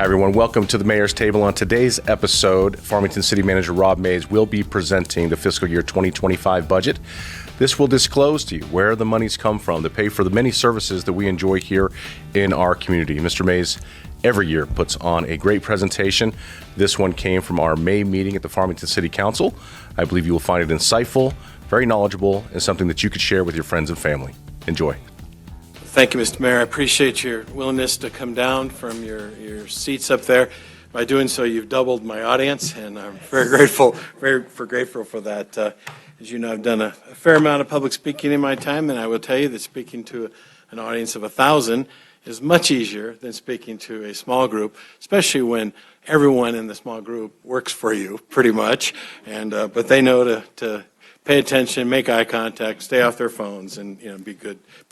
everyone. Welcome to the Mayor's Table. On today's episode, Farmington City Manager Rob Mays will be presenting the fiscal year 2025 budget. This will disclose to you where the monies come from to pay for the many services that we enjoy here in our community. Mr. Mays every year puts on a great presentation. This one came from our May meeting at the Farmington City Council. I believe you will find it insightful, very knowledgeable, and something that you could share with your friends and family. Enjoy. Thank you, Mr. Mayor. I appreciate your willingness to come down from your seats up there. By doing so, you've doubled my audience, and I'm very grateful, grateful for that. As you know, I've done a fair amount of public speaking in my time, and I will tell you that speaking to an audience of 1,000 is much easier than speaking to a small group, especially when everyone in the small group works for you, pretty much. And but they know to pay attention, make eye contact, stay off their phones, and be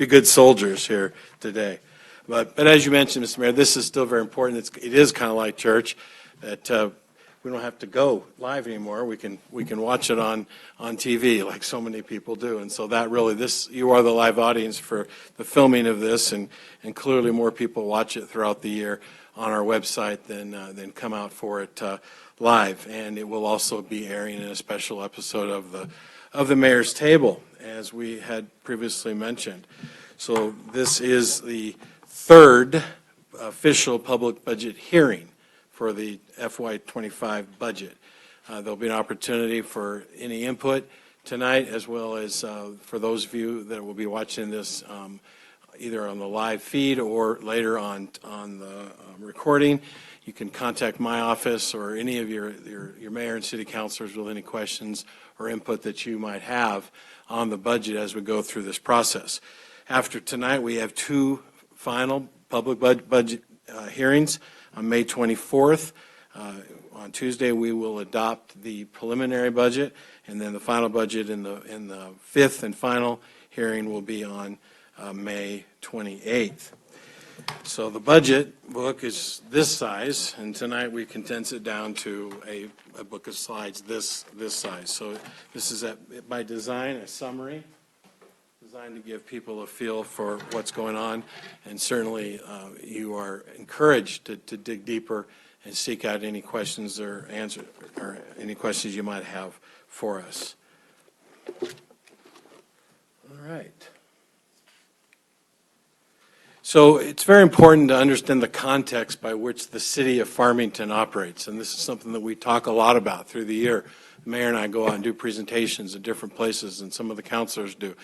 good soldiers here today. But as you mentioned, Mr. Mayor, this is still very important. It is kind of like church that we don't have to go live anymore. We can watch it on TV like so many people do. And so that really, you are the live audience for the filming of this, and clearly more people watch it throughout the year on our website than come out for it live. And it will also be airing in a special episode of the Mayor's Table, as we had previously mentioned. So this is the third official public budget hearing for the FY25 budget. There'll be an opportunity for any input tonight, as well as for those of you that will be watching this either on the live feed or later on the recording. You can contact my office or any of your mayor and city councilors with any questions or input that you might have on the budget as we go through this process. After tonight, we have two final public budget hearings on May 24th. On Tuesday, we will adopt the preliminary budget, and then the final budget in the fifth and final hearing will be on May 28th. So the budget book is this size, and tonight we condense it down to a book of slides this size. So this is by design a summary designed to give people a feel for what's going on, and certainly you are encouraged to dig deeper and seek out any questions or answer or any questions you might have for us. All right. So it's very important to understand the context by which the city of Farmington operates, and this is something that we talk a lot about through the year. The mayor and I go out and do presentations at different places, and some of the councilors do.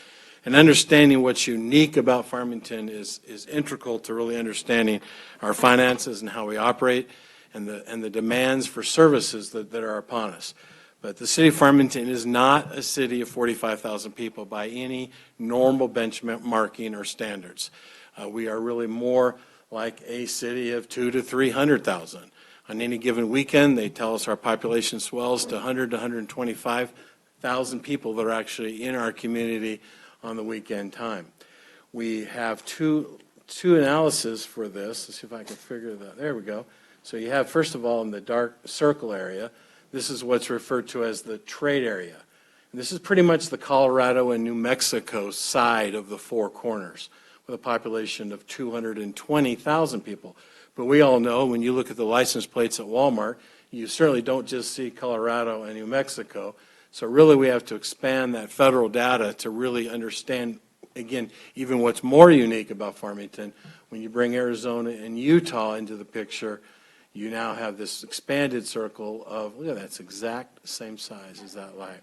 And understanding what's unique about Farmington is integral to really understanding our finances and how we operate and the demands for services that are upon us. But the city of Farmington is not a city of 45,000 people by any normal benchmarking or standards. We are really more like a city of 200,000 to 300,000. On any given weekend, they tell us our population swells to 100,000 to 125,000 people that are actually in our community on the weekend time. We have two analyses for this. Let's see if I can figure that. There we go. So you have, first of all, in the dark circle area, this is what's referred to as the trade area. And this is pretty much the Colorado and New Mexico side of the Four Corners, with a population of 220,000 people. But we all know when you look at the license plates at Walmart, you certainly don't just see Colorado and New Mexico. So really we have to expand that federal data to really understand, again, even what's more unique about Farmington. When you bring Arizona and Utah into the picture, you now have this expanded circle of, look at that, it's exact same size as that light.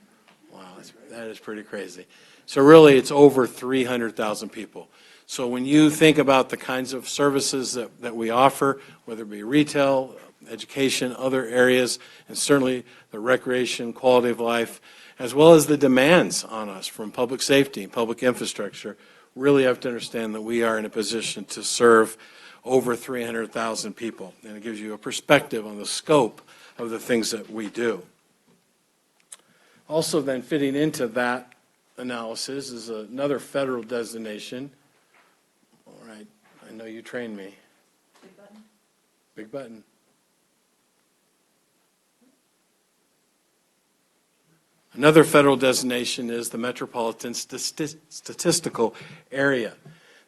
Wow, that is pretty crazy. So really it's over 300,000 people. So when you think about the kinds of services that we offer, whether it be retail, education, other areas, and certainly the recreation, quality of life, as well as the demands on us from public safety and public infrastructure, really have to understand that we are in a position to serve over 300,000 people. And it gives you a perspective on the scope of the things that we do. Also then fitting into that analysis is another federal designation. All right, I know you trained me. Big button. Big button. Another federal designation is the Metropolitan Statistical Area.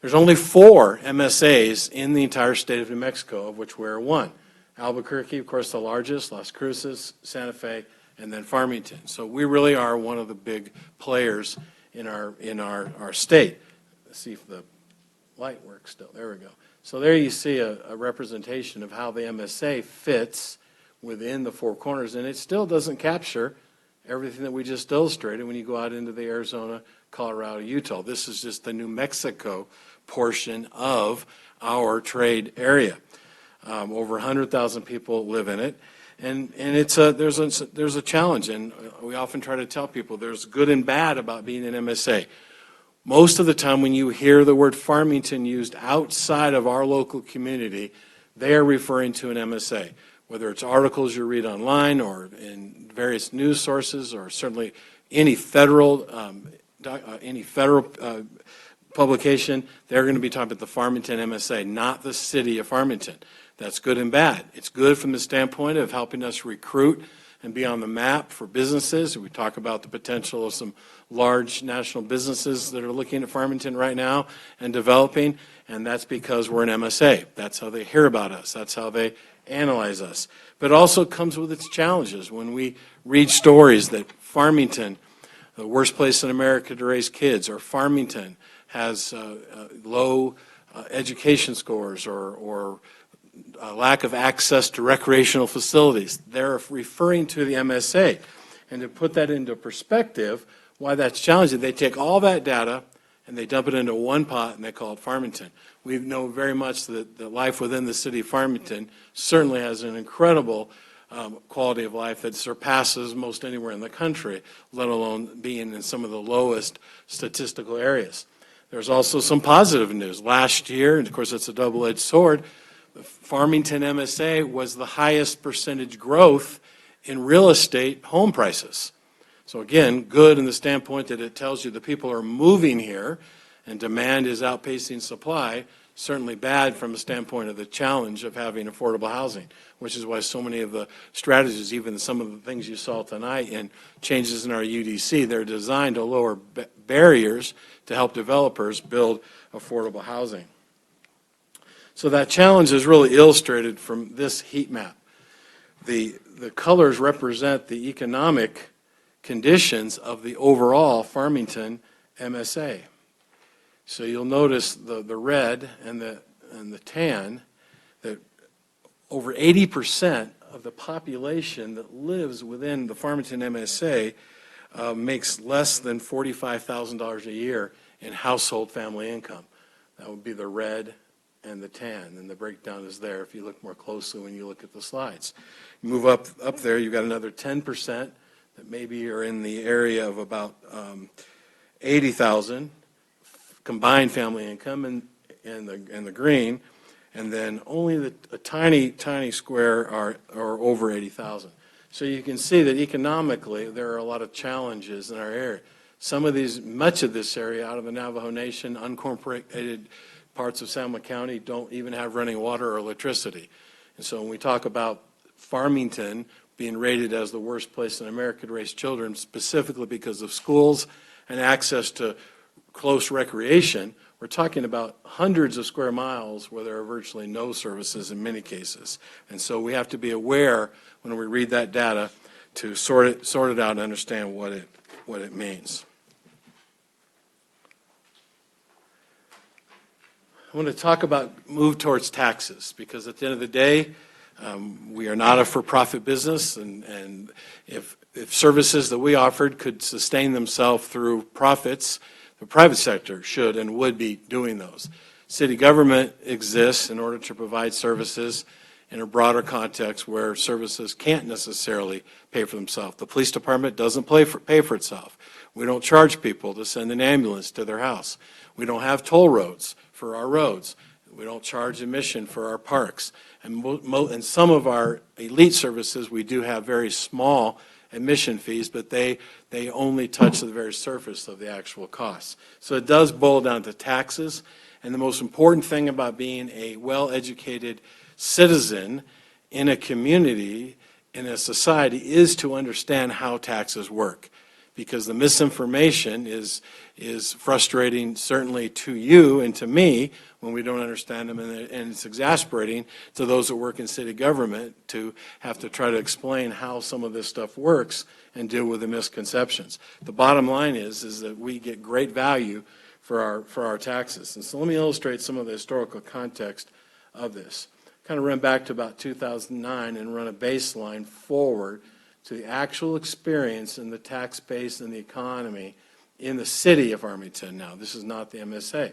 There's only 4 MSAs in the entire state of New Mexico, of which we're one. Albuquerque, of course, the largest, Las Cruces, Santa Fe, and then Farmington. So we really are one of the big players in our state. Let's see if the light works still. There we go. So there you see a representation of how the MSA fits within the four corners, and it still doesn't capture everything that we just illustrated when you go out into the Arizona, Colorado, Utah. This is just the New Mexico portion of our trade area. Over 100,000 people live in it, and there's a challenge, and we often try to tell people there's good and bad about being an MSA. Most of the time when you hear the word Farmington used outside of our local community, they are referring to an MSA, whether it's articles you read online or in various news sources, or certainly any federal publication. They're going to be talking about the Farmington MSA, not the city of Farmington. That's good and bad. It's good from the standpoint of helping us recruit and be on the map for businesses. We talk about the potential of some large national businesses that are looking at Farmington right now and developing, and that's because we're an MSA. That's how they hear about us. That's how they analyze us. But it also comes with its challenges. When we read stories that Farmington, the worst place in America to raise kids, or Farmington has low education scores or lack of access to recreational facilities, they're referring to the MSA. And to put that into perspective, why that's challenging, they take all that data and they dump it into one pot and they call it Farmington. We know very much that the life within the city of Farmington certainly has an incredible quality of life that surpasses most anywhere in the country, let alone being in some of the lowest statistical areas. There's also some positive news. Last year, and of course it's a double-edged sword, the Farmington MSA was the highest percentage growth in real estate home prices. So again, good in the standpoint that it tells you the people are moving here and demand is outpacing supply. Certainly bad from the standpoint of the challenge of having affordable housing, which is why so many of the strategies, even some of the things you saw tonight in changes in our UDC, they're designed to lower barriers to help developers build affordable housing. So that challenge is really illustrated from this heat map. The colors represent the economic conditions of the overall Farmington MSA. So you'll notice the red and the tan, that over 80% of the population that lives within the Farmington MSA makes less than $45,000 a year in household family income. That would be the red and the tan, and the breakdown is there if you look more closely when you look at the slides. You move up there, you've got another 10% that maybe are in the area of about 80,000 combined family income and the green, and then only a tiny square are over 80,000. So you can see that economically there are a lot of challenges in our area. Much of this area out of the Navajo Nation, unincorporated parts of San Juan County don't even have running water or electricity. And so when we talk about Farmington being rated as the worst place in America to raise children, specifically because of schools and access to close recreation, we're talking about hundreds of square miles where there are virtually no services in many cases. And so we have to be aware when we read that data to sort it out and understand what it means. I want to talk about move towards taxes, because at the end of the day, we are not a for-profit business, and if services that we offered could sustain themselves through profits, the private sector should and would be doing those. City government exists in order to provide services in a broader context where services can't necessarily pay for themselves. The police department doesn't pay for itself. We don't charge people to send an ambulance to their house. We don't have toll roads for our roads. We don't charge admission for our parks. And some of our elite services, we do have very small admission fees, but they only touch the very surface of the actual costs. So it does boil down to taxes. And the most important thing about being a well-educated citizen in a community, in a society, is to understand how taxes work. Because the misinformation is frustrating, certainly to you and to me, when we don't understand them, and it's exasperating to those that work in city government to have to try to explain how some of this stuff works and deal with the misconceptions. The bottom line is that we get great value for our taxes. And so let me illustrate some of the historical context of this. Kind of run back to about 2009 and run a baseline forward to the actual experience in the tax base and the economy in the city of Farmington. Now, this is not the MSA.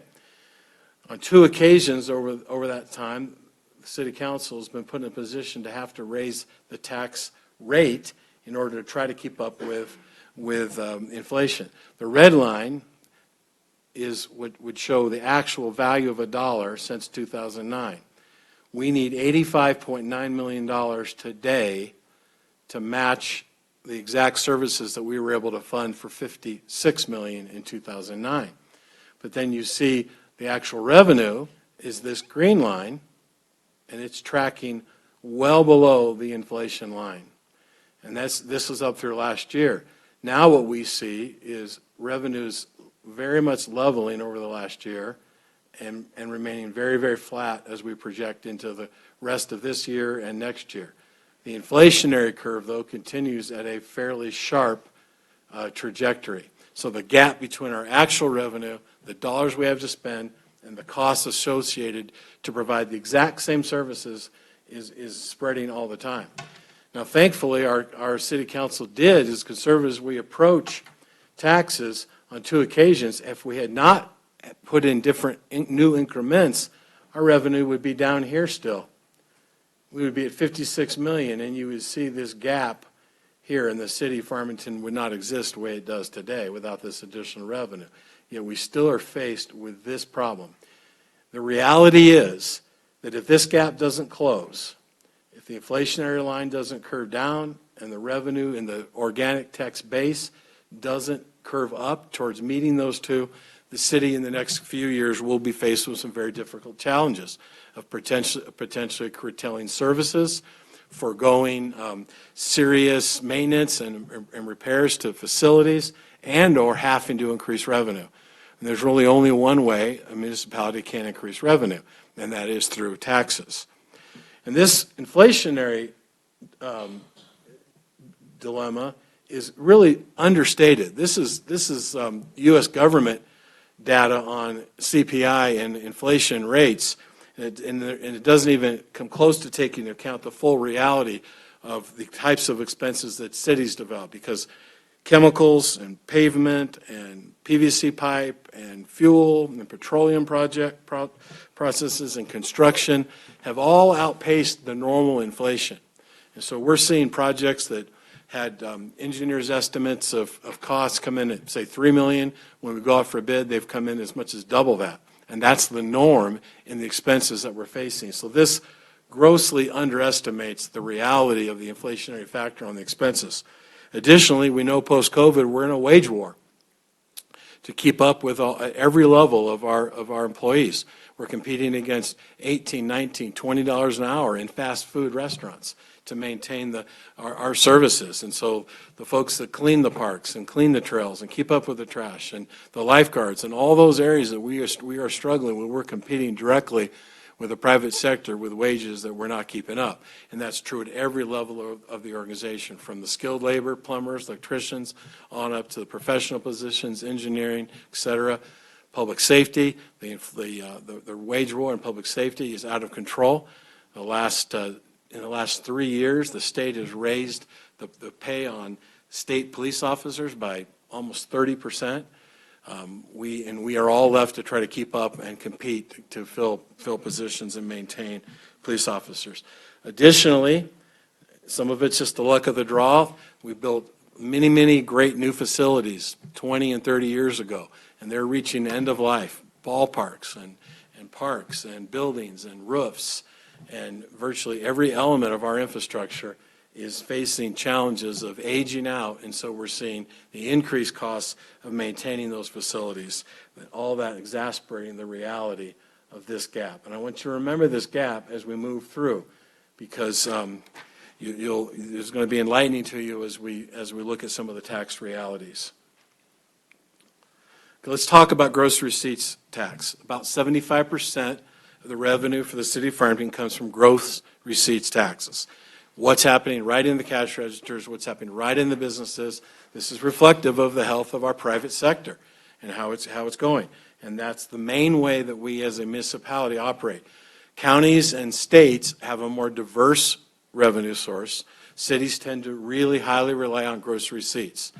On 2 occasions over that time, the city council has been put in a position to have to raise the tax rate in order to try to keep up with inflation. The red line is what would show the actual value of a dollar since 2009. We need $85.9 million today to match the exact services that we were able to fund for $56 million in 2009. But then you see the actual revenue is this green line, and it's tracking well below the inflation line. And this was up through last year. Now what we see is revenues very much leveling over the last year and remaining very, very flat as we project into the rest of this year and next year. The inflationary curve, though, continues at a fairly sharp trajectory. So the gap between our actual revenue, the dollars we have to spend, and the costs associated to provide the exact same services is spreading all the time. Now, thankfully, our city council did, as conservative as we approach taxes on 2 occasions, if we had not put in different new increments, our revenue would be down here still. We would be at 56 million, and you would see this gap here in the city of Farmington would not exist the way it does today without this additional revenue. Yet we still are faced with this problem. The reality is that if this gap doesn't close, if the inflationary line doesn't curve down and the revenue in the organic tax base doesn't curve up towards meeting those two, the city in the next few years will be faced with some very difficult challenges of potentially curtailing services, foregoing serious maintenance and repairs to facilities, and or having to increase revenue. And there's really only one way a municipality can increase revenue, and that is through taxes. And this inflationary dilemma is really understated. This is U.S. government data on CPI and inflation rates, and it doesn't even come close to taking into account the full reality of the types of expenses that cities develop, because chemicals and pavement and PVC pipe and fuel and petroleum processes and construction have all outpaced the normal inflation. And so we're seeing projects that had engineers' estimates of costs come in at, say, $3 million. When we go out for a bid, they've come in as much as double that. And that's the norm in the expenses that we're facing. So this grossly underestimates the reality of the inflationary factor on the expenses. Additionally, we know post-COVID we're in a wage war to keep up with at every level of our employees. We're competing against $18, $19, $20 an hour in fast food restaurants to maintain our services. And so the folks that clean the parks and clean the trails and keep up with the trash and the lifeguards and all those areas that we are struggling with, we're competing directly with the private sector with wages that we're not keeping up. And that's true at every level of the organization, from the skilled labor, plumbers, electricians, on up to the professional positions, engineering, et cetera. Public safety, the wage war in public safety is out of control. In the last 3 years, the state has raised the pay on state police officers by almost 30%. We are all left to try to keep up and compete to fill positions and maintain police officers. Additionally, some of it's just the luck of the draw. We built many, many great new facilities 20 and 30 years ago, and they're reaching end of life. Ballparks and parks and buildings and roofs, and virtually every element of our infrastructure is facing challenges of aging out, and so we're seeing the increased costs of maintaining those facilities, all that exasperating the reality of this gap. And I want you to remember this gap as we move through, because it's going to be enlightening to you as we look at some of the tax realities. Let's talk about gross receipts tax. About 75% of the revenue for the city of Farmington comes from gross receipts taxes. What's happening right in the cash registers, what's happening right in the businesses. This is reflective of the health of our private sector and how it's going. And that's the main way that we as a municipality operate. Counties and states have a more diverse revenue source. Cities tend to really highly rely on gross receipts.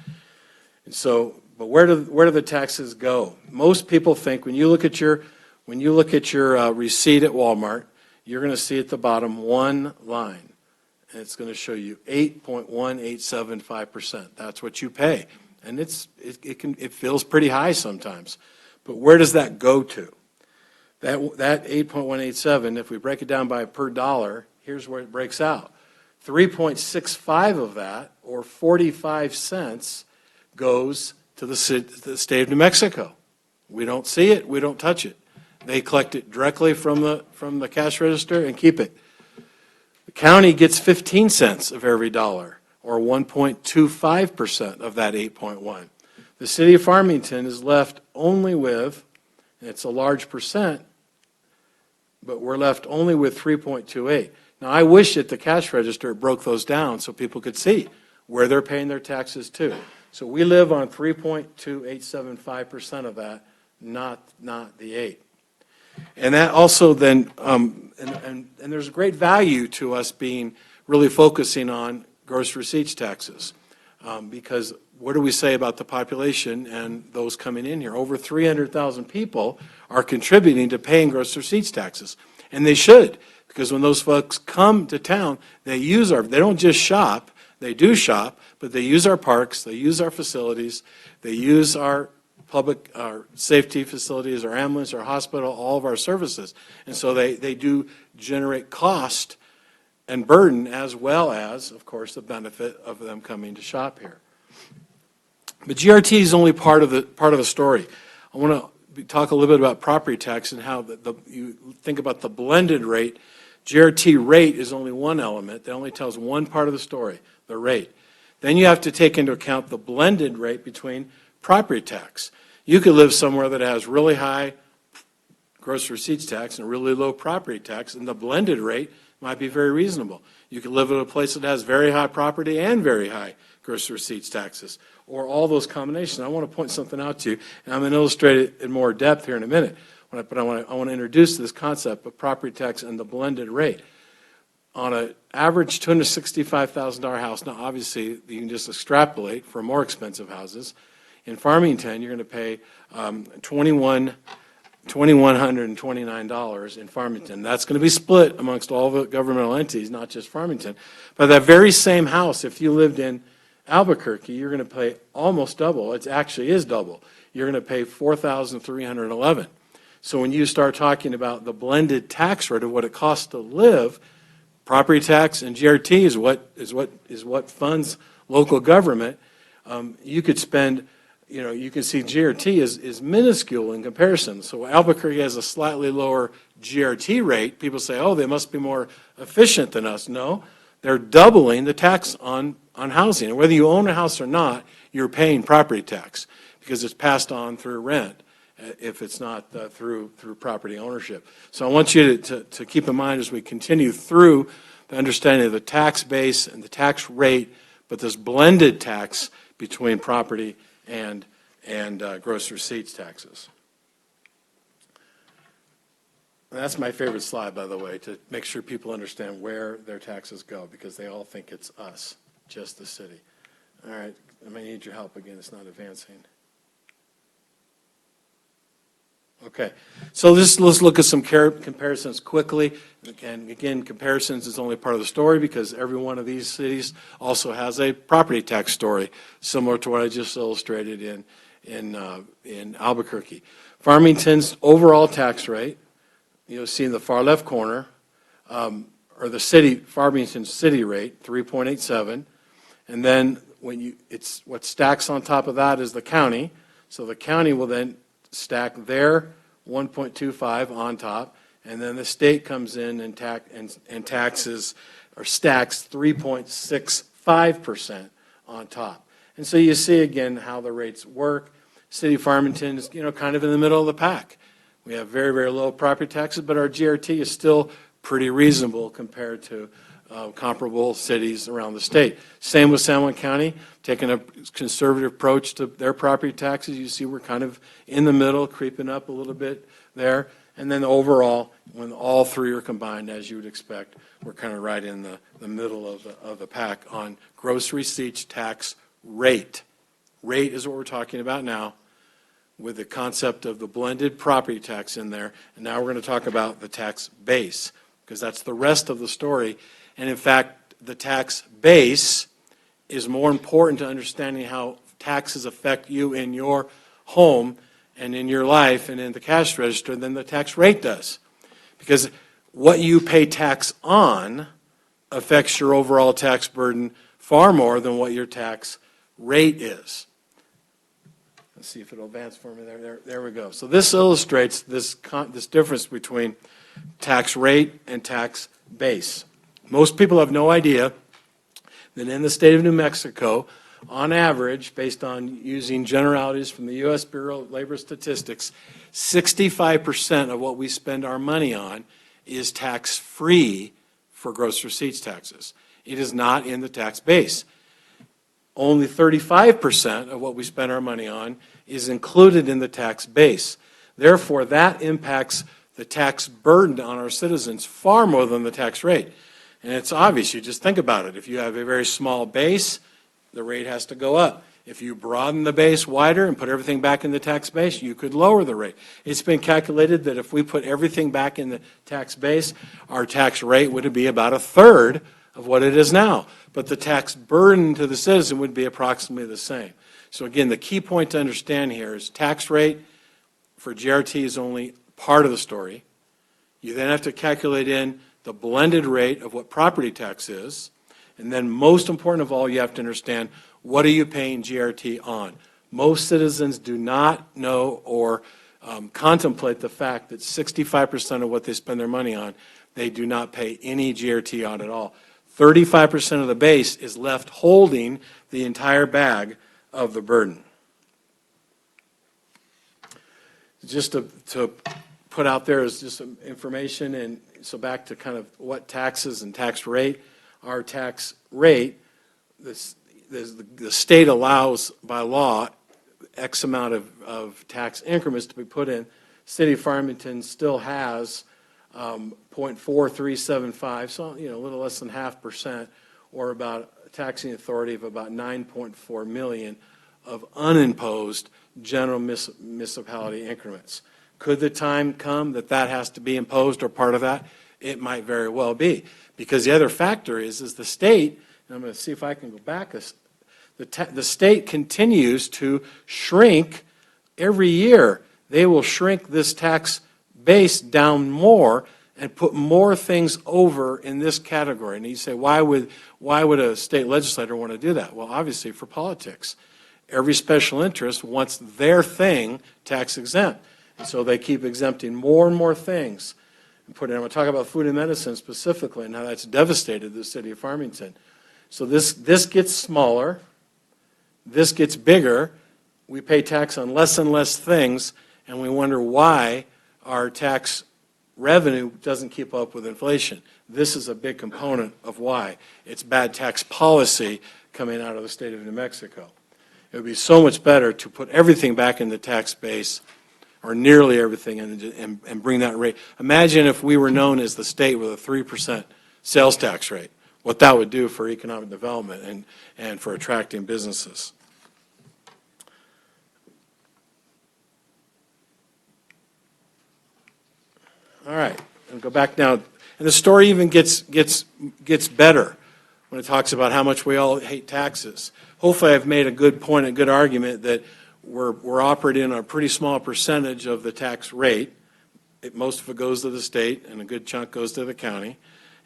And so, but where do the taxes go? Most people think when you look at your receipt at Walmart, you're going to see at the bottom one line, and it's going to show you 8.1875%. That's what you pay, and it feels pretty high sometimes. But where does that go to? That 8.187, if we break it down by per dollar, here's where it breaks out. 3.65 of that, or 45 cents, goes to the state of New Mexico. We don't see it, we don't touch it. They collect it directly from the cash register and keep it. The county gets 15 cents of every dollar, or 1.25% of that 8.1. The city of Farmington is left only with, and it's a large percent, but we're left only with 3.28. Now, I wish that the cash register broke those down so people could see where they're paying their taxes to. So we live on 3.2875% of that, not the 8. And that also then, and there's great value to us being really focusing on gross receipts taxes, because what do we say about the population and those coming in here? Over 300,000 people are contributing to paying gross receipts taxes, and they should, because when those folks come to town, they don't just shop, they do shop, but they use our parks, they use our facilities, they use our public, our safety facilities, our ambulance, our hospital, all of our services. And so they do generate cost and burden, as well as, of course, the benefit of them coming to shop here. But GRT is only part of the story. I want to talk a little bit about property tax and how you think about the blended rate. GRT rate is only one element. That only tells one part of the story, the rate. Then you have to take into account the blended rate between property tax. You could live somewhere that has really high gross receipts tax and really low property tax, and the blended rate might be very reasonable. You could live in a place that has very high property and very high gross receipts taxes, or all those combinations. I want to point something out to you, and I'm going to illustrate it in more depth here in a minute. But I want to introduce this concept of property tax and the blended rate. On an average $265,000 house, now obviously you can just extrapolate for more expensive houses. In Farmington, you're going to pay $2,129 in Farmington. That's going to be split amongst all the governmental entities, not just Farmington. But that very same house, if you lived in Albuquerque, you're going to pay almost double. It actually is double. You're going to pay $4,311. So when you start talking about the blended tax rate of what it costs to live, property tax and GRT is what funds local government. You could spend, you can see GRT is minuscule in comparison. So Albuquerque has a slightly lower GRT rate. People say, oh, they must be more efficient than us. No, they're doubling the tax on housing. And whether you own a house or not, you're paying property tax because it's passed on through rent if it's not through property ownership. So I want you to keep in mind as we continue through the understanding of the tax base and the tax rate, but this blended tax between property and gross receipts taxes. And that's my favorite slide, by the way, to make sure people understand where their taxes go, because they all think it's us, just the city. All right, I may need your help again. It's not advancing. Okay, so let's look at some comparisons quickly. And again, comparisons is only part of the story because every one of these cities also has a property tax story, similar to what I just illustrated in Albuquerque. Farmington's overall tax rate, you'll see in the far left corner, or the Farmington city rate, 3.87, and then what stacks on top of that is the county. So the county will then stack their 1.25 on top, and then the state comes in and taxes or stacks 3.65% on top. And so you see again how the rates work. City of Farmington is, kind of in the middle of the pack. We have very, very low property taxes, but our GRT is still pretty reasonable compared to comparable cities around the state. Same with San Juan County, taking a conservative approach to their property taxes. You see we're kind of in the middle, creeping up a little bit there. And then overall, when all three are combined, as you would expect, we're kind of right in the middle of the pack on gross receipts tax rate. Rate is what we're talking about now, with the concept of the blended property tax in there. And now we're going to talk about the tax base, because that's the rest of the story. And in fact, the tax base is more important to understanding how taxes affect you in your home and in your life and in the cash register than the tax rate does. Because what you pay tax on affects your overall tax burden far more than what your tax rate is. Let's see if it'll advance for me. There we go. So this illustrates this difference between tax rate and tax base. Most people have no idea that in the state of New Mexico, on average, based on using generalities from the U.S. Bureau of Labor Statistics, 65% of what we spend our money on is tax-free for gross receipts taxes. It is not in the tax base. Only 35% of what we spend our money on is included in the tax base. Therefore, that impacts the tax burden on our citizens far more than the tax rate. And it's obvious. You just think about it. If you have a very small base, the rate has to go up. If you broaden the base wider and put everything back in the tax base, you could lower the rate. It's been calculated that if we put everything back in the tax base, our tax rate would be about a third of what it is now. But the tax burden to the citizen would be approximately the same. So again, the key point to understand here is tax rate for GRT is only part of the story. You then have to calculate in the blended rate of what property tax is. And then most important of all, you have to understand, what are you paying GRT on? Most citizens do not know or contemplate the fact that 65% of what they spend their money on, they do not pay any GRT on at all. 35% of the base is left holding the entire bag of the burden. Just to put out there is just some information, and so back to kind of what taxes and tax rate. Our tax rate, the state allows by law X amount of tax increments to be put in. City of Farmington still has 0.4375, so a little less than 0.5%, or about a taxing authority of about 9.4 million of unimposed general municipality increments. Could the time come that that has to be imposed or part of that? It might very well be, because the other factor is the state, and I'm going to see if I can go back, the state continues to shrink every year. They will shrink this tax base down more and put more things over in this category. And you say, why would a state legislator want to do that? Well, obviously for politics. Every special interest wants their thing tax exempt. And so they keep exempting more and more things. I'm going to talk about food and medicine specifically and how that's devastated the city of Farmington. So this gets smaller. This gets bigger. We pay tax on less and less things, and we wonder why our tax revenue doesn't keep up with inflation. This is a big component of why. It's bad tax policy coming out of the state of New Mexico. It would be so much better to put everything back in the tax base, or nearly everything, and bring that rate. Imagine if we were known as the state with a 3% sales tax rate, what that would do for economic development and for attracting businesses. All right, I'll go back now. And the story even gets better when it talks about how much we all hate taxes. Hopefully I've made a good point, a good argument that we're operating on a pretty small percentage of the tax rate. Most of it goes to the state, and a good chunk goes to the county.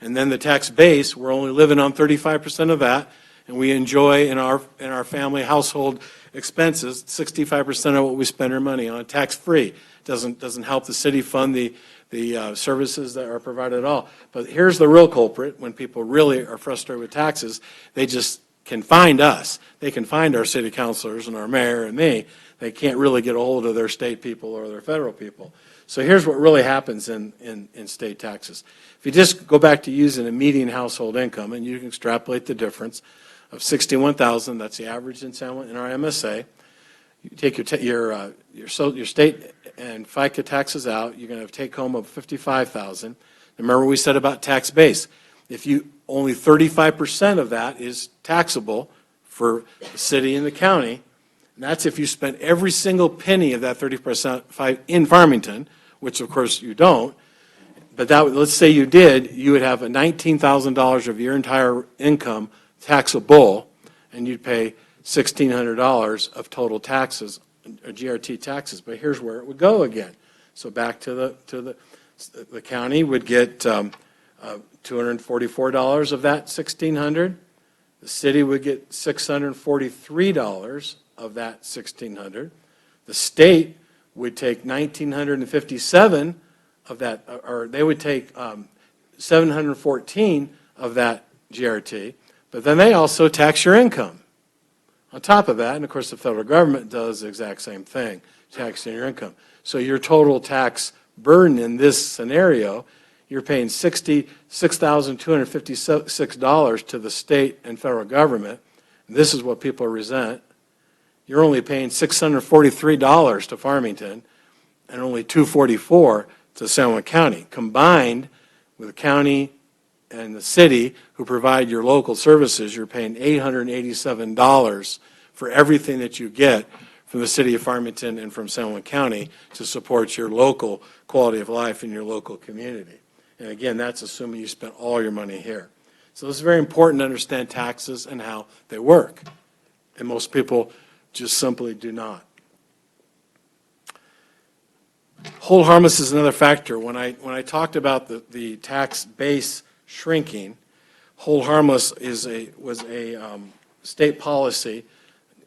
And then the tax base, we're only living on 35% of that, and we enjoy in our family household expenses 65% of what we spend our money on tax-free. Doesn't help the city fund the services that are provided at all. But here's the real culprit when people really are frustrated with taxes. They just can find us. They can find our city councilors and our mayor and me. They can't really get a hold of their state people or their federal people. So here's what really happens in state taxes. If you just go back to using a median household income, and you can extrapolate the difference of $61,000, that's the average in our MSA. You take your state and FICA taxes out, you're going to have take home of $55,000. Remember we said about tax base. If you only 35% of that is taxable for the city and the county, and that's if you spent every single penny of that 30% in Farmington, which of course you don't. But let's say you did, you would have a $19,000 of your entire income taxable, and you'd pay $1,600 of total taxes, GRT taxes. But here's where it would go again. So back to the county would get $244 of that $1,600. The city would get $643 of that $1,600. The state would take $1,957 of that, or they would take $714 of that GRT. But then they also tax your income on top of that. And of course, the federal government does the exact same thing, taxing your income. So your total tax burden in this scenario, you're paying $66,256 to the state and federal government. And this is what people resent. You're only paying $643 to Farmington and only $244 to San Juan County. Combined with the county and the city who provide your local services, you're paying $887 for everything that you get from the city of Farmington and from San Juan County to support your local quality of life in your local community. And again, that's assuming you spent all your money here. So it's very important to understand taxes and how they work. And most people just simply do not. Hold harmless is another factor. When I talked about the tax base shrinking, hold harmless was a state policy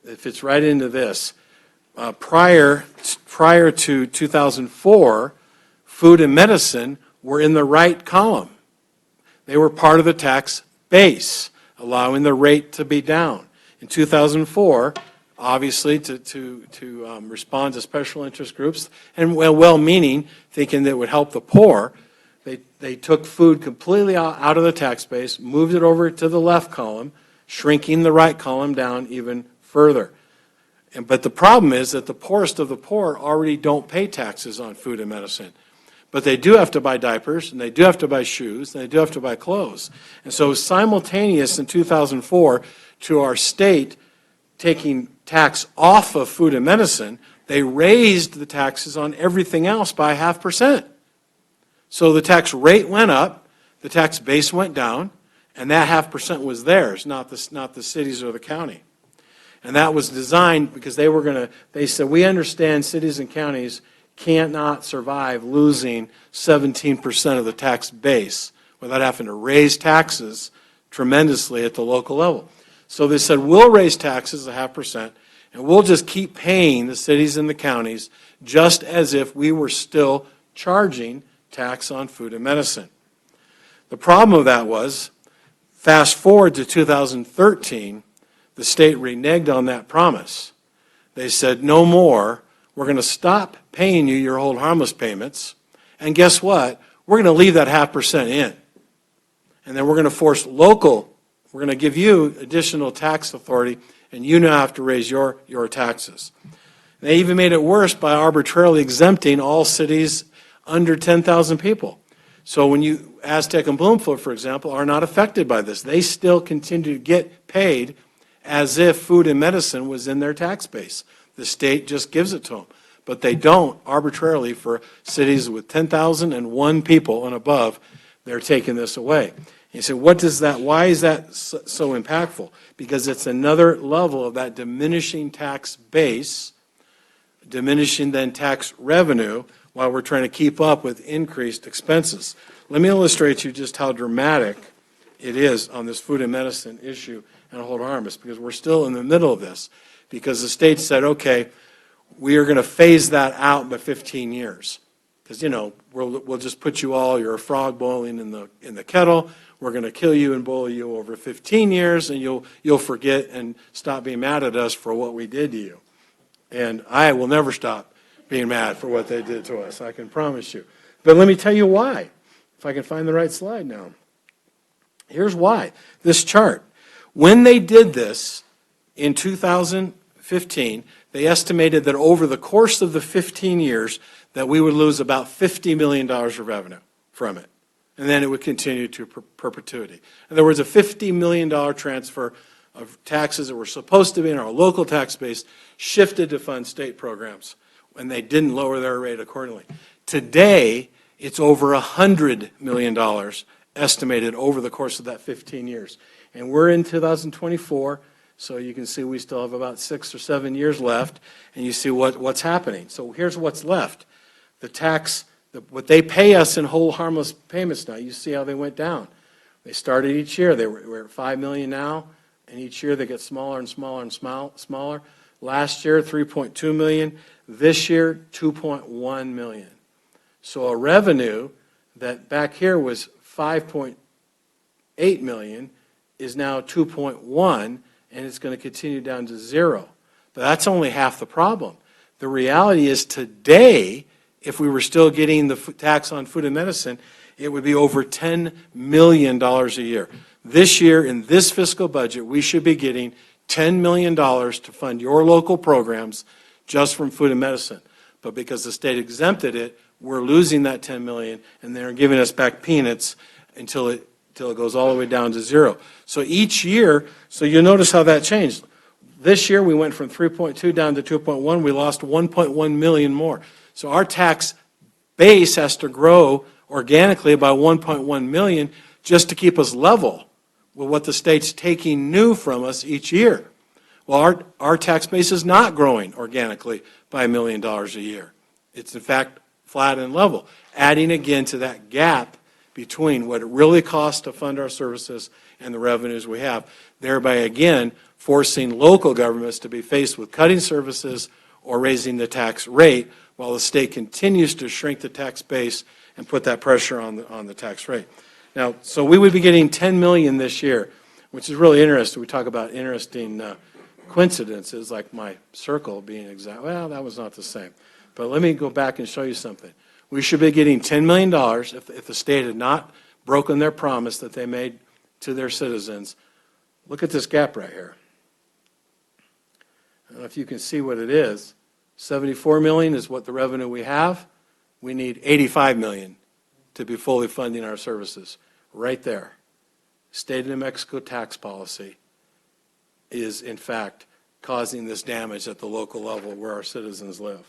that fits right into this. Prior to 2004, food and medicine were in the right column. They were part of the tax base, allowing the rate to be down. In 2004, obviously to respond to special interest groups, and well-meaning, thinking that it would help the poor, they took food completely out of the tax base, moved it over to the left column, shrinking the right column down even further. But the problem is that the poorest of the poor already don't pay taxes on food and medicine. But they do have to buy diapers, and they do have to buy shoes, and they do have to buy clothes. And so simultaneous in 2004 to our state taking tax off of food and medicine, they raised the taxes on everything else by 0.5%. So the tax rate went up, the tax base went down, and that 0.5% was theirs, not the cities or the county. And that was designed because they said, we understand cities and counties cannot survive losing 17% of the tax base without having to raise taxes tremendously at the local level. So they said, we'll raise taxes 0.5%, and we'll just keep paying the cities and the counties just as if we were still charging tax on food and medicine. The problem of that was, fast forward to 2013, the state reneged on that promise. They said, no more. We're going to stop paying you your hold harmless payments, and guess what? We're going to leave that 0.5% in. And then we're going to force we're going to give you additional tax authority, and you now have to raise your taxes. They even made it worse by arbitrarily exempting all cities under 10,000 people. So when Aztec and Bloomfield, for example, are not affected by this. They still continue to get paid as if food and medicine was in their tax base. The state just gives it to them. But they don't arbitrarily for cities with 10,001 people and above. They're taking this away. And you say, why is that so impactful? Because it's another level of that diminishing tax base, diminishing then tax revenue, while we're trying to keep up with increased expenses. Let me illustrate to you just how dramatic it is on this food and medicine issue and hold harmless, because we're still in the middle of this. Because the state said, okay, we are going to phase that out by 15 years. Because, we'll just put you all, you're a frog boiling in the kettle. we're going to kill you and bully you over 15 years, and you'll forget and stop being mad at us for what we did to you. And I will never stop being mad for what they did to us, I can promise you. But let me tell you why, if I can find the right slide now. Here's why. This chart. When they did this in 2015, they estimated that over the course of the 15 years that we would lose about $50 million of revenue from it. And then it would continue to perpetuity. In other words, a $50 million transfer of taxes that were supposed to be in our local tax base shifted to fund state programs, and they didn't lower their rate accordingly. Today, it's over $100 million estimated over the course of that 15 years. And we're in 2024, so you can see we still have about 6 or 7 years left, and you see what's happening. So here's what's left. The tax, what they pay us in whole harmless payments now, you see how they went down. They started each year, we're at $5 million now, and each year they get smaller and smaller and smaller. Last year, $3.2 million. This year, $2.1 million. So a revenue that back here was $5.8 million is now 2.1, and it's going to continue down to 0. But that's only half the problem. The reality is today, if we were still getting the tax on food and medicine, it would be over $10 million a year. This year, in this fiscal budget, we should be getting $10 million to fund your local programs just from food and medicine. But because the state exempted it, we're losing that $10 million, and they're giving us back peanuts until it goes all the way down to 0. So each year, so you'll notice how that changed. This year, we went from 3.2 down to 2.1. We lost 1.1 million more. So our tax base has to grow organically by 1.1 million just to keep us level with what the state's taking new from us each year. Well, our tax base is not growing organically by $1 million a year. It's in fact flat and level, adding again to that gap between what it really costs to fund our services and the revenues we have, thereby again forcing local governments to be faced with cutting services or raising the tax rate while the state continues to shrink the tax base and put that pressure on the tax rate. Now, so we would be getting $10 million this year, which is really interesting. We talk about interesting coincidences, like my circle being exact. Well, that was not the same. But let me go back and show you something. We should be getting $10 million if the state had not broken their promise that they made to their citizens. Look at this gap right here. I don't know if you can see what it is. $74 million is what the revenue we have. We need $85 million to be fully funding our services. Right there. State of New Mexico tax policy is, in fact, causing this damage at the local level where our citizens live.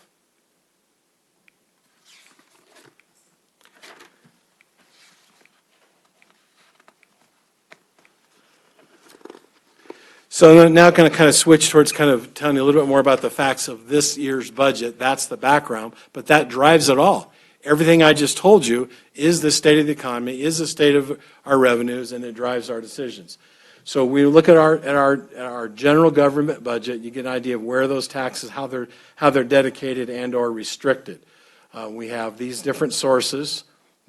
So now going to kind of switch towards kind of telling you a little bit more about the facts of this year's budget. That's the background, but that drives it all. Everything I just told you is the state of the economy, is the state of our revenues, and it drives our decisions. So we look at our general government budget. You get an idea of where those taxes, how they're dedicated and or restricted. We have these different sources.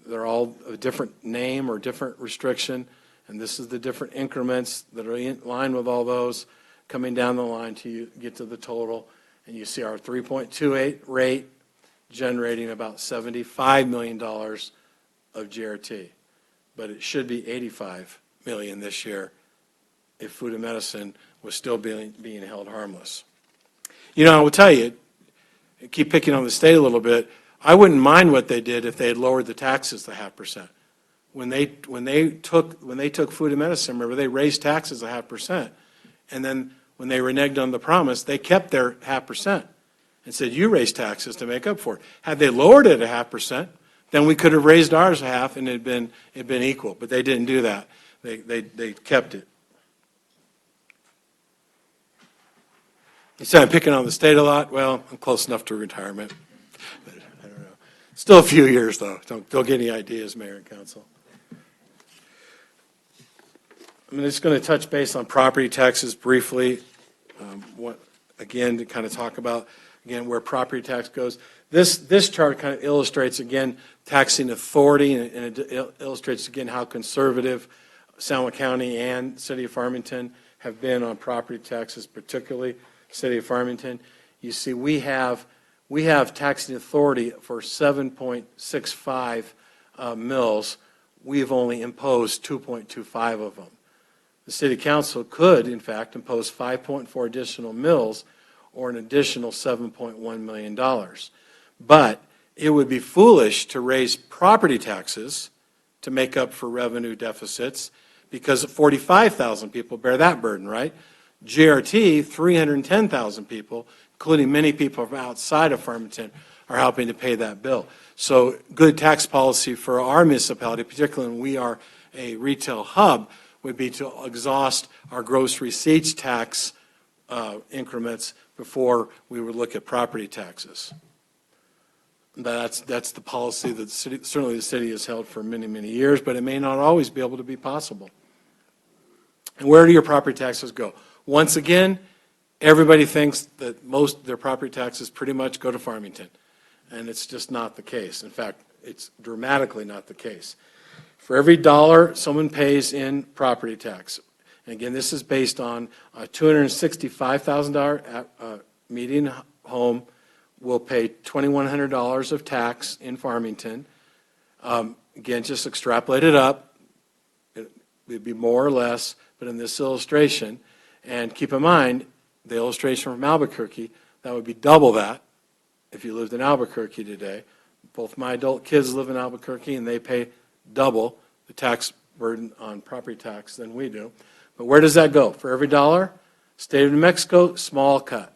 They're all a different name or different restriction. And this is the different increments that are in line with all those coming down the line till you get to the total. And you see our 3.28 rate generating about $75 million of GRT. But it should be $85 million this year if food and medicine was still being held harmless. You know, I will tell you, keep picking on the state a little bit, I wouldn't mind what they did if they had lowered the taxes to 0.5%. When they took food and medicine, remember, they raised taxes 0.5%. And then when they reneged on the promise, they kept their 0.5% and said, you raise taxes to make up for it. Had they lowered it 0.5%, then we could have raised ours 0.5% and it'd been equal. But they didn't do that. They kept it. You say I'm picking on the state a lot. Well, I'm close enough to retirement. I don't know. Still a few years, though. Don't get any ideas, Mayor and Council. I'm just going to touch base on property taxes briefly. Again, to kind of talk about, again, where property tax goes. This chart kind of illustrates, again, taxing authority, and it illustrates, again, how conservative San Juan County and City of Farmington have been on property taxes, particularly City of Farmington. You see, we have taxing authority for 7.65 mills. We've only imposed 2.25 of them. The City Council could, in fact, impose 5.4 additional mills or an additional $7.1 million. But it would be foolish to raise property taxes to make up for revenue deficits because 45,000 people bear that burden, right? GRT, 310,000 people, including many people from outside of Farmington, are helping to pay that bill. So good tax policy for our municipality, particularly when we are a retail hub, would be to exhaust our gross receipts tax increments before we would look at property taxes. That's the policy that certainly the city has held for many, many years, but it may not always be able to be possible. And where do your property taxes go? Once again, everybody thinks that most of their property taxes pretty much go to Farmington, and it's just not the case. In fact, it's dramatically not the case. For every dollar someone pays in property tax, and again, this is based on a $265,000 median home, will pay $2,100 of tax in Farmington. Again, just extrapolate it up. It'd be more or less, but in this illustration, and keep in mind, the illustration from Albuquerque, that would be double that if you lived in Albuquerque today. Both my adult kids live in Albuquerque, and they pay double the tax burden on property tax than we do. But where does that go? For every dollar, state of New Mexico, small cut.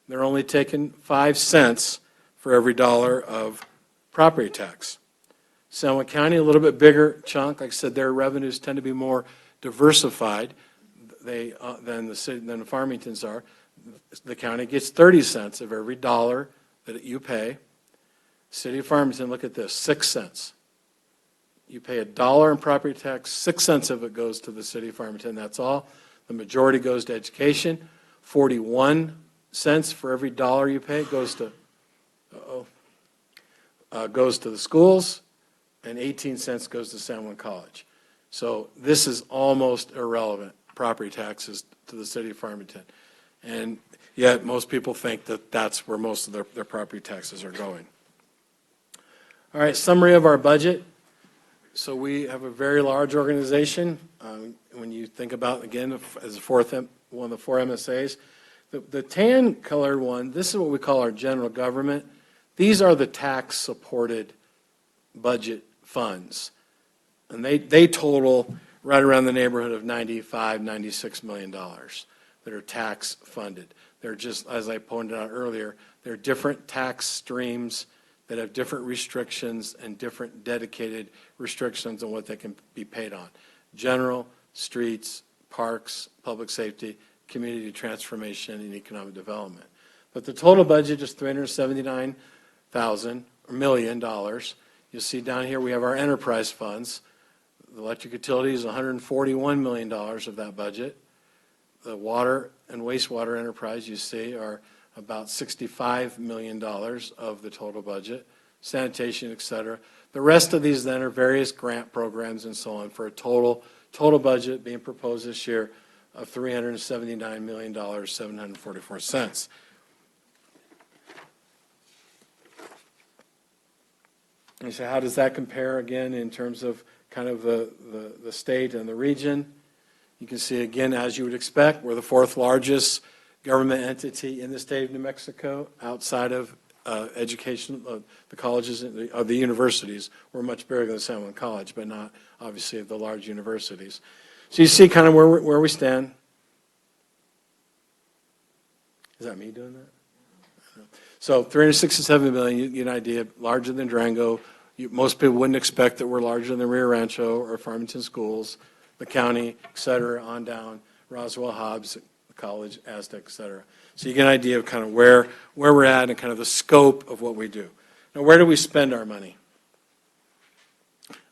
They're only taking 5 cents for every dollar of property tax. San Juan County, a little bit bigger chunk. Like I said, their revenues tend to be more diversified than the Farmington's are. The county gets 30 cents of every dollar that you pay. City of Farmington, look at this, 6 cents. You pay $1 in property tax, 6 cents of it goes to the City of Farmington, that's all. The majority goes to education. 41 cents for every dollar you pay goes to the schools, and 18 cents goes to San Juan College. So this is almost irrelevant, property taxes to the City of Farmington. And yet most people think that that's where most of their property taxes are going. All right, summary of our budget. So we have a very large organization. When you think about, again, as one of the 4 MSAs, the tan colored one, this is what we call our general government. These are the tax-supported budget funds. And they total right around the neighborhood of $95, $96 million that are tax funded. They're just, as I pointed out earlier, they're different tax streams that have different restrictions and different dedicated restrictions on what they can be paid on. General, streets, parks, public safety, community transformation, and economic development. But the total budget is $379 million. You'll see down here we have our enterprise funds. The electric utility is $141 million of that budget. The water and wastewater enterprise, you see, are about $65 million of the total budget, sanitation, et cetera. The rest of these then are various grant programs and so on for a total budget being proposed this year of $379,744,000. You say, how does that compare again in terms of kind of the state and the region? You can see again, as you would expect, we're the 4th largest government entity in the state of New Mexico outside of education, the colleges, the universities. We're much bigger than San Juan College, but not obviously the large universities. So you see kind of where we stand. Is that me doing that? So $367 million, you get an idea, larger than Durango. Most people wouldn't expect that we're larger than Rio Rancho or Farmington Schools, the county, et cetera, on down, Roswell, Hobbs, College, Aztec, et cetera. So you get an idea of kind of where we're at and kind of the scope of what we do. Now, where do we spend our money?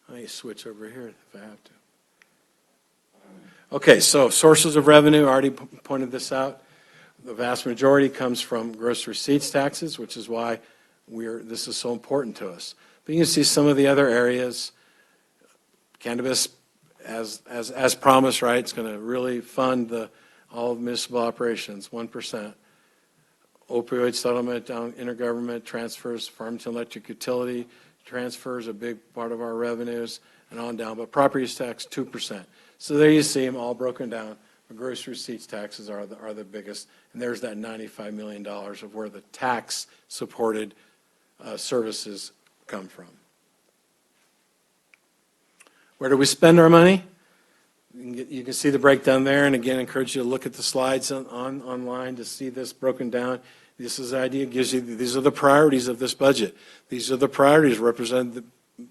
I may switch over here if I have to. Okay, so sources of revenue, I already pointed this out. The vast majority comes from gross receipts taxes, which is why this is so important to us. But you can see some of the other areas. Cannabis as promised, right, it's going to really fund all of municipal operations, 1%. Opioid settlement, down intergovernment transfers, Farmington Electric Utility transfers, a big part of our revenues, and on down. But property tax, 2%. So there you see them all broken down. The gross receipts taxes are the biggest, and there's that $95 million of where the tax-supported services come from. Where do we spend our money? You can see the breakdown there, and again, I encourage you to look at the slides online to see this broken down. This is the idea, gives you, these are the priorities of this budget. These are the priorities represented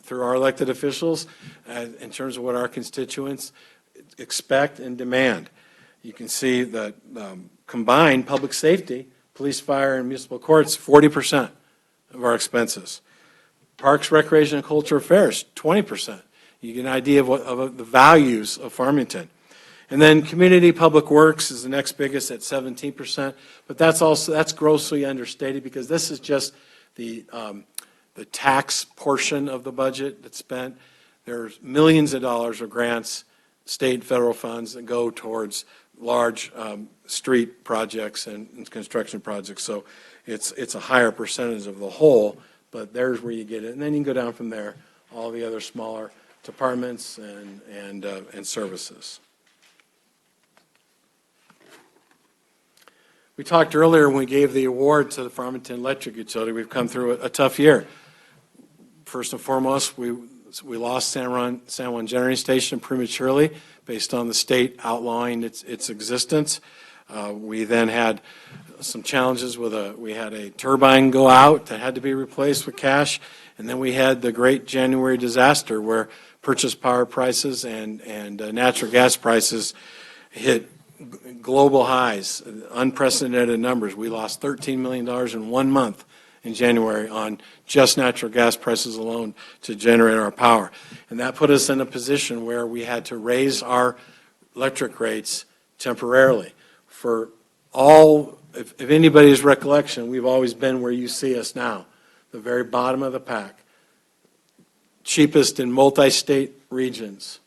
through our elected officials in terms of what our constituents expect and demand. You can see that combined public safety, police, fire, and municipal courts, 40% of our expenses. Parks, recreation, and cultural affairs, 20%. You get an idea of the values of Farmington. And then community public works is the next biggest at 17%, but that's grossly understated because this is just the tax portion of the budget that's spent. There's millions of dollars of grants, state and federal funds that go towards large street projects and construction projects. So it's a higher percentage of the whole, but there's where you get it. And then you can go down from there, all the other smaller departments and services. We talked earlier when we gave the award to the Farmington Electric Utility. We've come through a tough year. First and foremost, we lost San Juan Generating Station prematurely based on the state outlawing its existence. We then had some challenges with we had a turbine go out that had to be replaced with cash, and then we had the great January disaster where purchase power prices and natural gas prices hit global highs, unprecedented numbers. We lost $13 million in 1 month in January on just natural gas prices alone to generate our power. And that put us in a position where we had to raise our electric rates temporarily. For all, if anybody's recollection, we've always been where you see us now, the very bottom of the pack, cheapest in multi-state regions.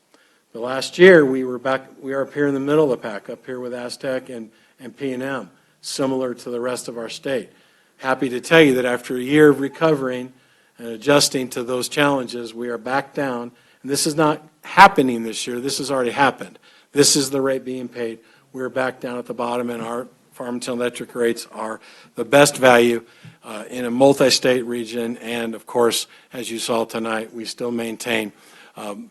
The last year, we were up here in the middle of the pack, up here with Aztec and P&M, similar to the rest of our state. Happy to tell you that after a year of recovering and adjusting to those challenges, we are back down. And this is not happening this year. This has already happened. This is the rate being paid. We're back down at the bottom, and our Farmington electric rates are the best value in a multi-state region. And, of course, as you saw tonight, we still maintain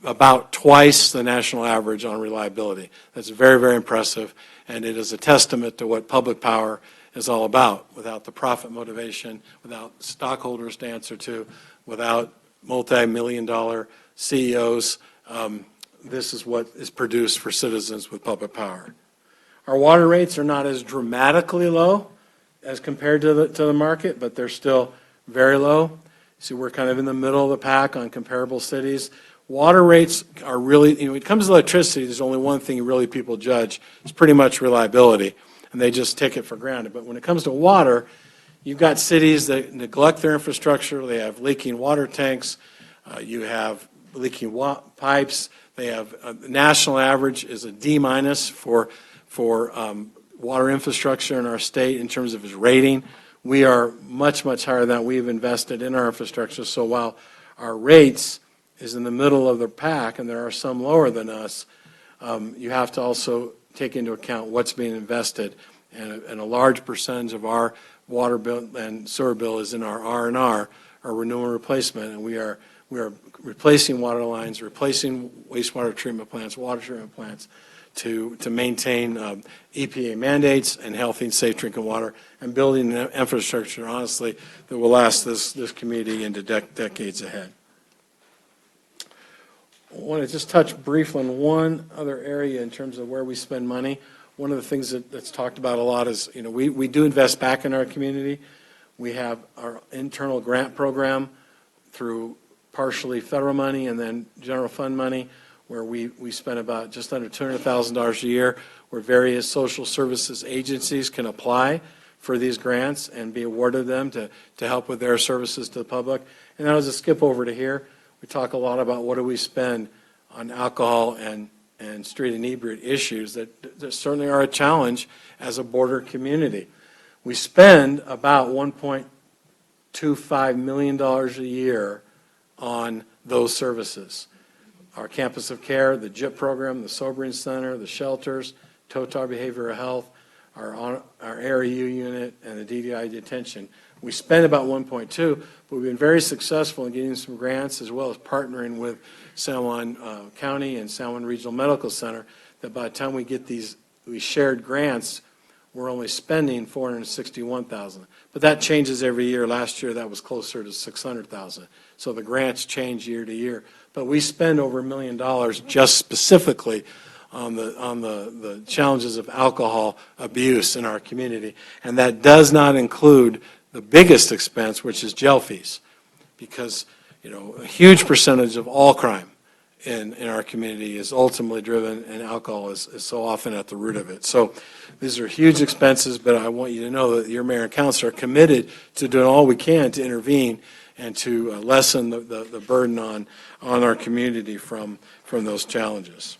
about twice the national average on reliability. That's very, very impressive, and it is a testament to what public power is all about. Without the profit motivation, without stockholders to answer to, without multi-million-dollar CEOs, this is what is produced for citizens with public power. Our water rates are not as dramatically low as compared to the market, but they're still very low. See, we're kind of in the middle of the pack on comparable cities. Water rates are really, when it comes to electricity, there's only one thing really people judge. It's pretty much reliability, and they just take it for granted. But when it comes to water, you've got cities that neglect their infrastructure. They have leaking water tanks. You have leaking pipes. They have national average is a D- for water infrastructure in our state in terms of its rating. We are much, much higher than that. We've invested in our infrastructure. So while our rates is in the middle of the pack, and there are some lower than us, you have to also take into account what's being invested. And a large percentage of our water bill and sewer bill is in our R&R, our renewal and replacement, and we are replacing water lines, replacing wastewater treatment plants, water treatment plants, to maintain EPA mandates and healthy and safe drinking water, and building an infrastructure, honestly, that will last this community into decades ahead. I want to just touch briefly on one other area in terms of where we spend money. One of the things that's talked about a lot is, we do invest back in our community. We have our internal grant program through partially federal money and then general fund money, where we spend about just under $200,000 a year, where various social services agencies can apply for these grants and be awarded them to help with their services to the public. And I'll just skip over to here. We talk a lot about what do we spend on alcohol and street inebriate issues that certainly are a challenge as a border community. We spend about $1.25 million a year on those services. Our campus of care, the JIP program, the sobering center, the shelters, TOTAR behavioral health, our ARU unit, and the DDI detention. We spend about 1.2, but we've been very successful in getting some grants as well as partnering with San Juan County and San Juan Regional Medical Center, that by the time we get these shared grants, we're only spending $461,000. But that changes every year. Last year that was closer to $600,000. So the grants change year to year. But we spend over $1 million just specifically on the challenges of alcohol abuse in our community. And that does not include the biggest expense, which is jail fees, because a huge percentage of all crime in our community is ultimately driven, and alcohol is so often at the root of it. So these are huge expenses, but I want you to know that your mayor and council are committed to doing all we can to intervene and to lessen the burden on our community from those challenges.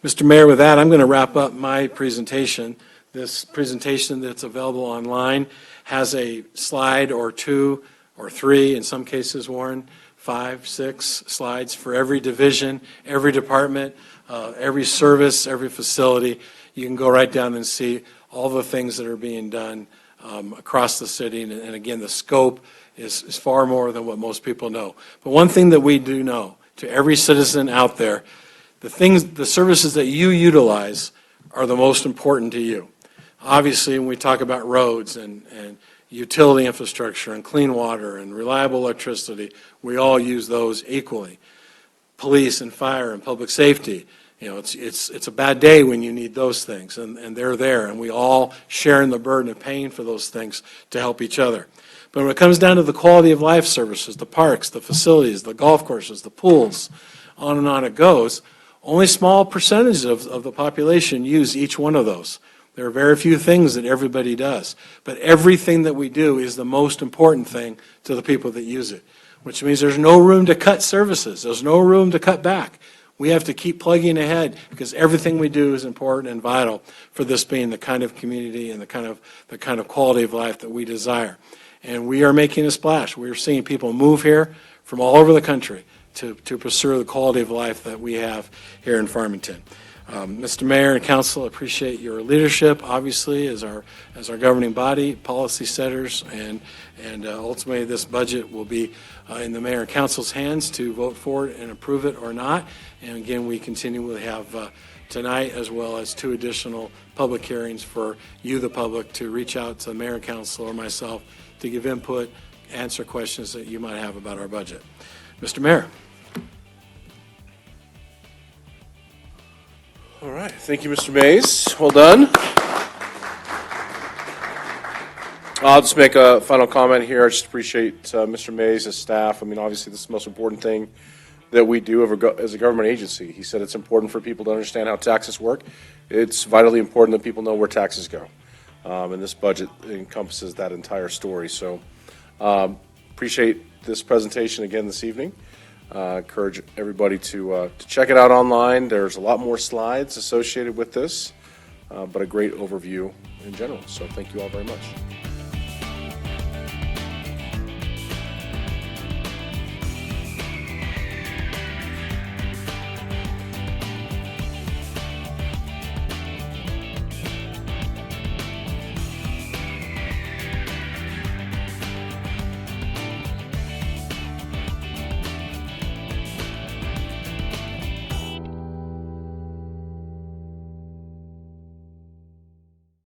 Mr. Mayor, with that, I'm going to wrap up my presentation. This presentation that's available online has a slide or two or three, in some cases, Warren, 5, 6 slides for every division, every department, every service, every facility. You can go right down and see all the things that are being done across the city. And again, the scope is far more than what most people know. But one thing that we do know, to every citizen out there, the services that you utilize are the most important to you. Obviously, when we talk about roads and utility infrastructure and clean water and reliable electricity, we all use those equally. Police and fire and public safety, it's a bad day when you need those things, and they're there, and we all share in the burden of paying for those things to help each other. But when it comes down to the quality of life services, the parks, the facilities, the golf courses, the pools, on it goes, only small percentages of the population use each one of those. There are very few things that everybody does, but everything that we do is the most important thing to the people that use it, which means there's no room to cut services. There's no room to cut back. We have to keep plugging ahead because everything we do is important and vital for this being the kind of community and the kind of quality of life that we desire. And we are making a splash. We are seeing people move here from all over the country to pursue the quality of life that we have here in Farmington. Mr. Mayor and Council, appreciate your leadership, obviously, as our governing body, policy setters, and ultimately this budget will be in the Mayor and Council's hands to vote for it and approve it or not. And again, we continually have tonight as well as 2 additional public hearings for you, the public, to reach out to the Mayor and Council or myself to give input, answer questions that you might have about our budget. Mr. Mayor. All right. Thank you, Mr. Mays. Well done. I'll just make a final comment here. I just appreciate Mr. Mays' and staff. I mean, obviously, this is the most important thing that we do as a government agency. He said it's important for people to understand how taxes work. It's vitally important that people know where taxes go. And this budget encompasses that entire story. So appreciate this presentation again this evening. Encourage everybody to check it out online. There's a lot more slides associated with this, but a great overview in general. So thank you all very much.